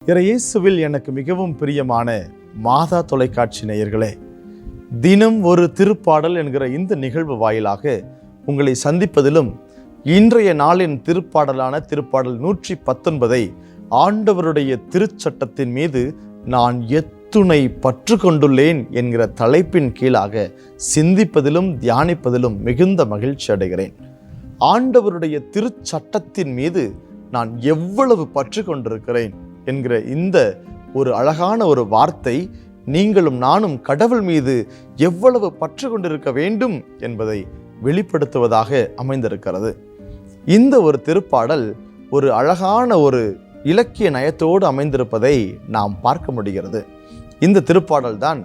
இயேசுவில் எனக்கு மிகவும் பிரியமான மாதா தொலைக்காட்சி நேயர்களே, தினம் ஒரு திருப்பாடல் என்கிற இந்த நிகழ்வு வாயிலாக உங்களை சந்திப்பதிலும், இன்றைய நாளின் திருப்பாடலான திருப்பாடல் 119 ஆண்டவருடைய திருச்சட்டத்தின் மீது நான் எத்துணை பற்று கொண்டுள்ளேன் என்கிற தலைப்பின் கீழாக சிந்திப்பதிலும் தியானிப்பதிலும் மிகுந்த மகிழ்ச்சி அடைகிறேன். ஆண்டவருடைய திருச்சட்டத்தின் மீது நான் எவ்வளவு பற்று கொண்டிருக்கிறேன் என்கிற இந்த ஒரு அழகான ஒரு வார்த்தை நீங்களும் நானும் கடவுள் மீது எவ்வளவு பற்று கொண்டிருக்க வேண்டும் என்பதை வெளிப்படுத்துவதாக அமைந்திருக்கிறது. இந்த ஒரு திருப்பாடல் ஒரு அழகான ஒரு இலக்கிய நயத்தோடு அமைந்திருப்பதை நாம் பார்க்க முடிகிறது. இந்த திருப்பாடல் தான்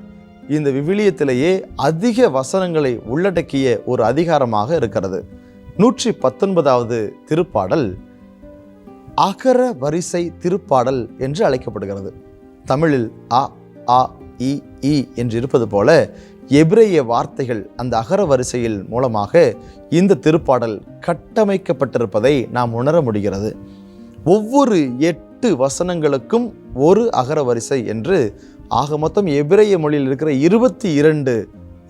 இந்த விவிலியத்திலேயே அதிக வசனங்களை உள்ளடக்கிய ஒரு அதிகாரமாக இருக்கிறது. 119வது திருப்பாடல் அகர வரிசை திருப்பாடல் என்று அழைக்கப்படுகிறது. தமிழில் அ ஆ இ ஈ என்று இருப்பது போல எபிரேய வார்த்தைகள் அந்த அகர வரிசையில் மூலமாக இந்த திருப்பாடல் கட்டமைக்கப்பட்டிருப்பதை நாம் உணர முடிகிறது. ஒவ்வொரு 8 வசனங்களுக்கும் ஒரு அகர வரிசை என்று ஆக மொத்தம் எபிரேய மொழியில் இருக்கிற 22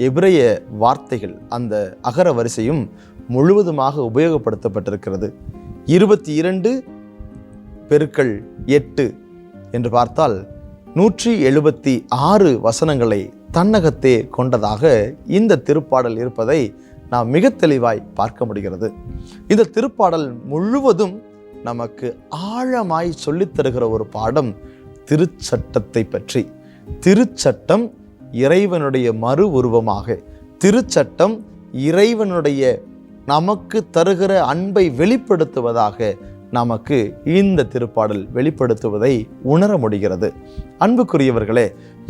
எபிரேய வார்த்தைகள் அந்த அகர வரிசையும் முழுவதுமாக உபயோகப்படுத்தப்பட்டிருக்கிறது. 22 பெருக்கல் 8 என்று பார்த்தால் 176 வசனங்களை தன்னகத்தே கொண்டதாக இந்த திருப்பாடல் இருப்பதை நாம் மிக தெளிவாய் பார்க்க முடிகிறது. இந்த திருப்பாடல் முழுவதும் நமக்கு ஆழமாய் சொல்லித் தருகிற ஒரு பாடம் திருச்சட்டத்தை பற்றி. திருச்சட்டம் இறைவனுடைய மறு உருவமாக, திருச்சட்டம் இறைவனுடைய நமக்கு தருகிற அன்பை வெளிப்படுத்துவதாக நமக்கு இந்த திருப்பாடல் வெளிப்படுத்துவதை உணர முடிகிறது. அன்புக்குரியவர்களே,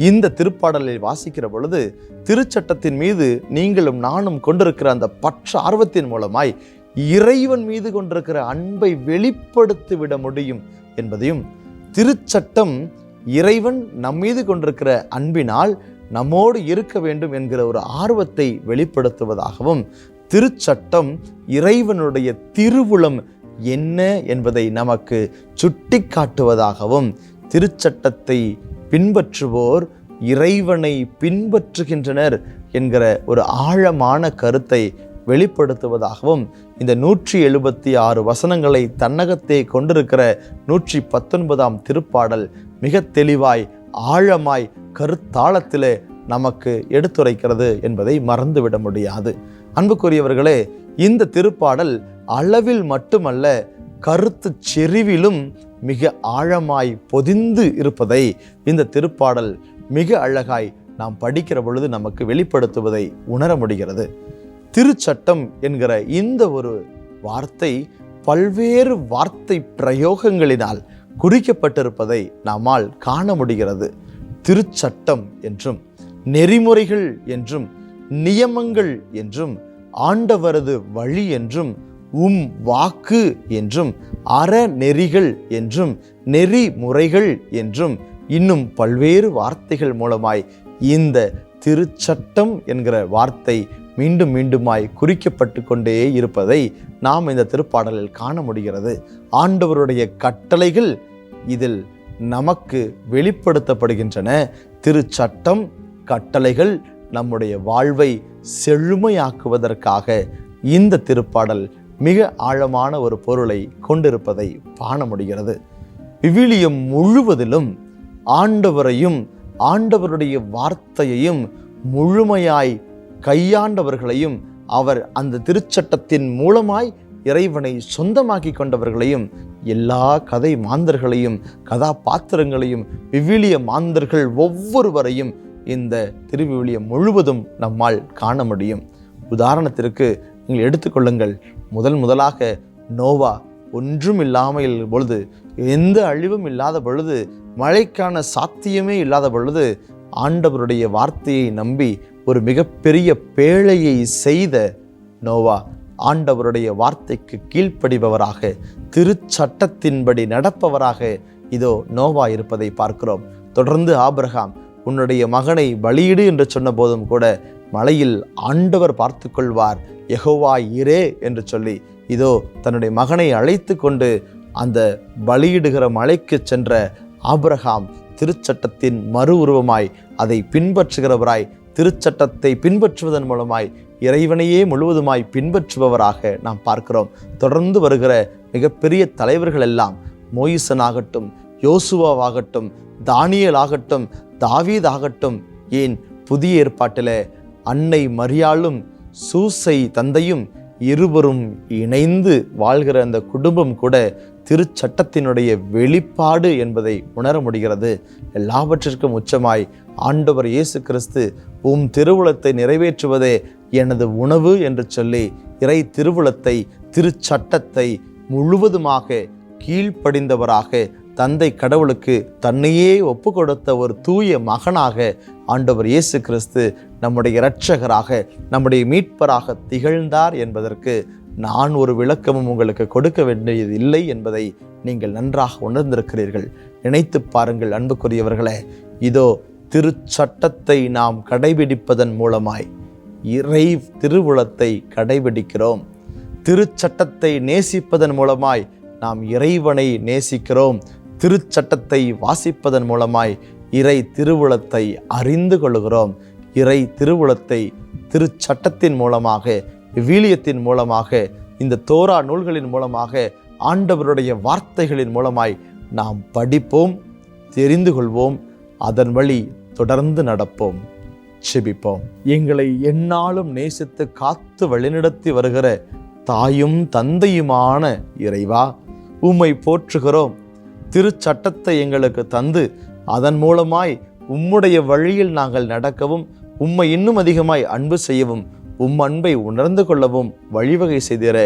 இந்த திருப்பாடலை வாசிக்கிற பொழுது திருச்சட்டத்தின் மீது நீங்களும் நானும் கொண்டிருக்கிற அந்த பற்ற ஆர்வத்தின் மூலமாய் இறைவன் மீது கொண்டிருக்கிற அன்பை வெளிப்படுத்திவிட முடியும் என்பதையும், திருச்சட்டம் இறைவன் நம்மீது கொண்டிருக்கிற அன்பினால் நம்மோடு இருக்க வேண்டும் என்கிற ஒரு ஆர்வத்தை வெளிப்படுத்துவதாகவும், திருச்சட்டம் இறைவனுடைய திருவுளம் என்ன என்பதை நமக்கு சுட்டி காட்டுவதாகவும், திருச்சட்டத்தை பின்பற்றுவோர் இறைவனை பின்பற்றுகின்றனர் என்கிற ஒரு ஆழமான கருத்தை வெளிப்படுத்துவதாகவும், இந்த 176 வசனங்களை தன்னகத்தே கொண்டிருக்கிற 119ஆம் திருப்பாடல் மிக தெளிவாய் ஆழமாய் கருத்தாளத்திலே நமக்கு எடுத்துரைக்கிறது என்பதை மறந்துவிட முடியாது. அன்புக்குரியவர்களே, இந்த திருப்பாடல் அளவில் மட்டுமல்ல, கருத்து செறிவிலும் மிக ஆழமாய் பொதிந்து இருப்பதை இந்த திருப்பாடல் மிக அழகாய் நாம் படிக்கிற பொழுது நமக்கு வெளிப்படுத்துவதை உணர முடிகிறது. திருச்சட்டம் என்கிற இந்த ஒரு வார்த்தை பல்வேறு வார்த்தை பிரயோகங்களினால் குறிக்கப்பட்டிருப்பதை நம்மால் காண முடிகிறது. திருச்சட்டம் என்றும், நெறிமுறைகள் என்றும், நியமங்கள் என்றும், ஆண்டவரது வழி என்றும், வாக்கு என்றும், அறநெறிகள் என்றும், நெறிமுறைகள் என்றும், இன்னும் பல்வேறு வார்த்தைகள் மூலமாய் இந்த திருச்சட்டம் என்கிற வார்த்தை மீண்டும் மீண்டுமாய் குறிக்கப்பட்டு கொண்டே இருப்பதை நாம் இந்த திருப்பாடலில் காண முடிகிறது. ஆண்டவருடைய கட்டளைகள் இதில் நமக்கு வெளிப்படுத்தப்படுகின்றன. திருச்சட்டம், கட்டளைகள் நம்முடைய வாழ்வை செழுமையாக்குவதற்காக இந்த திருப்பாடல் மிக ஆழமான ஒரு பொருளை கொண்டிருப்பதை காண முடிகிறது. விவிலியம் முழுவதிலும் ஆண்டவரையும் ஆண்டவருடைய வார்த்தையையும் முழுமையாய் கையாண்டவர்களையும், அவர் அந்த திருச்சட்டத்தின் மூலமாய் இறைவனை சொந்தமாக்கி கொண்டவர்களையும், எல்லா கதை மாந்தர்களையும் கதாபாத்திரங்களையும் விவிலிய மாந்தர்கள் ஒவ்வொருவரையும் இந்த திருவிவிலியம் முழுவதும் நம்மால் காண முடியும். உதாரணத்திற்கு நீங்கள் எடுத்துக்கொள்ளுங்கள். முதலாக நோவா ஒன்றும் இல்லாமல் பொழுது, எந்த அழிவும் இல்லாத பொழுது, மழைக்கான சாத்தியமே இல்லாத பொழுது, ஆண்டவருடைய வார்த்தையை நம்பி ஒரு மிகப்பெரிய பேழையை செய்த நோவா ஆண்டவருடைய வார்த்தைக்கு கீழ்ப்படிபவராக, திருச்சட்டத்தின்படி நடப்பவராக இதோ நோவா இருப்பதை பார்க்கிறோம். தொடர்ந்து ஆபிரகாம் உன்னுடைய மகனை பலியிடு என்று சொன்ன போதும் கூட மலையில் ஆண்டவர் பார்த்து கொள்வார், யெகோவா இரே என்று சொல்லி இதோ தன்னுடைய மகனை அழைத்து கொண்டு அந்த பலியிடுகிற மலைக்கு சென்ற ஆபிரகாம் திருச்சட்டத்தின் மறு உருவமாய் அதை பின்பற்றுகிறவராய், திருச்சட்டத்தை பின்பற்றுவதன் மூலமாய் இறைவனையே முழுவதுமாய் பின்பற்றுபவராக நாம் பார்க்கிறோம். தொடர்ந்து வருகிற மிகப்பெரிய தலைவர்கள் எல்லாம், மோயிசனாகட்டும், யோசுவாவாகட்டும், தானியேல் ஆகட்டும், தாவீது ஆகட்டும், ஏன் புதிய ஏற்பாட்டில் அன்னை மரியாளும் சூசை தந்தையும் இருவரும் இணைந்து வாழ்கிற அந்த குடும்பம் கூட திருச்சட்டத்தினுடைய வெளிப்பாடு என்பதை உணர முடிகிறது. எல்லாவற்றிற்கும் உச்சமாய் ஆண்டவர் இயேசு கிறிஸ்து உம் திருவுளத்தை நிறைவேற்றுவதே எனது உணவு என்று சொல்லி இறை திருவுளத்தை, திருச்சட்டத்தை முழுவதுமாக கீழ்ப்படிந்தவராக, தந்தை கடவுளுக்கு தன்னையே ஒப்பு கொடுத்த ஒரு தூய மகனாக ஆண்டவர் இயேசு கிறிஸ்து நம்முடைய இரட்சகராக, நம்முடைய மீட்பராக திகழ்ந்தார் என்பதற்கு நான் ஒரு விளக்கமும் உங்களுக்கு கொடுக்க வேண்டியது இல்லை என்பதை நீங்கள் நன்றாக உணர்ந்திருக்கிறீர்கள். நினைத்து பாருங்கள் அன்புக்குரியவர்களே, இதோ திருச்சட்டத்தை நாம் கடைபிடிப்பதன் மூலமாய் இறை திருவுளத்தை கடைபிடிக்கிறோம். திருச்சட்டத்தை நேசிப்பதன் மூலமாய் நாம் இறைவனை நேசிக்கிறோம். திருச்சட்டத்தை வாசிப்பதன் மூலமாய் இறை திருவுளத்தை அறிந்து கொள்கிறோம். இறை திருவுளத்தை திருச்சட்டத்தின் மூலமாக, விவிலியத்தின் மூலமாக, இந்த தோரா நூல்களின் மூலமாக, ஆண்டவருடைய வார்த்தைகளின் மூலமாய் நாம் படிப்போம், தெரிந்து கொள்வோம், அதன் வழி தொடர்ந்து நடப்போம். செபிப்போம். எங்களை எந்நாளும் நேசித்து காத்து வழிநடத்தி வருகிற தாயும் தந்தையுமான இறைவா, உம்மை போற்றுகிறோம். திருச்சட்டத்தை எங்களுக்கு தந்து அதன் மூலமாய் உம்முடைய வழியில் நாங்கள் நடக்கவும், உம்மை இன்னும் அதிகமாய் அன்பு செய்யவும், உம் அன்பை உணர்ந்து கொள்ளவும் வழிவகை செய்திட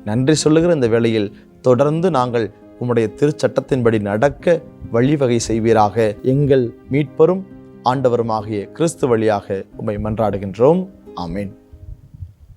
நன்றி சொல்லுகிற இந்த வேளையில் தொடர்ந்து நாங்கள் உம்முடைய திருச்சட்டத்தின்படி நடக்க வழிவகை செய்வீராக. எங்கள் மீட்பரும் ஆண்டவருமாகிய கிறிஸ்து வழியாக உம்மை மன்றாடுகின்றோம். ஆமேன்.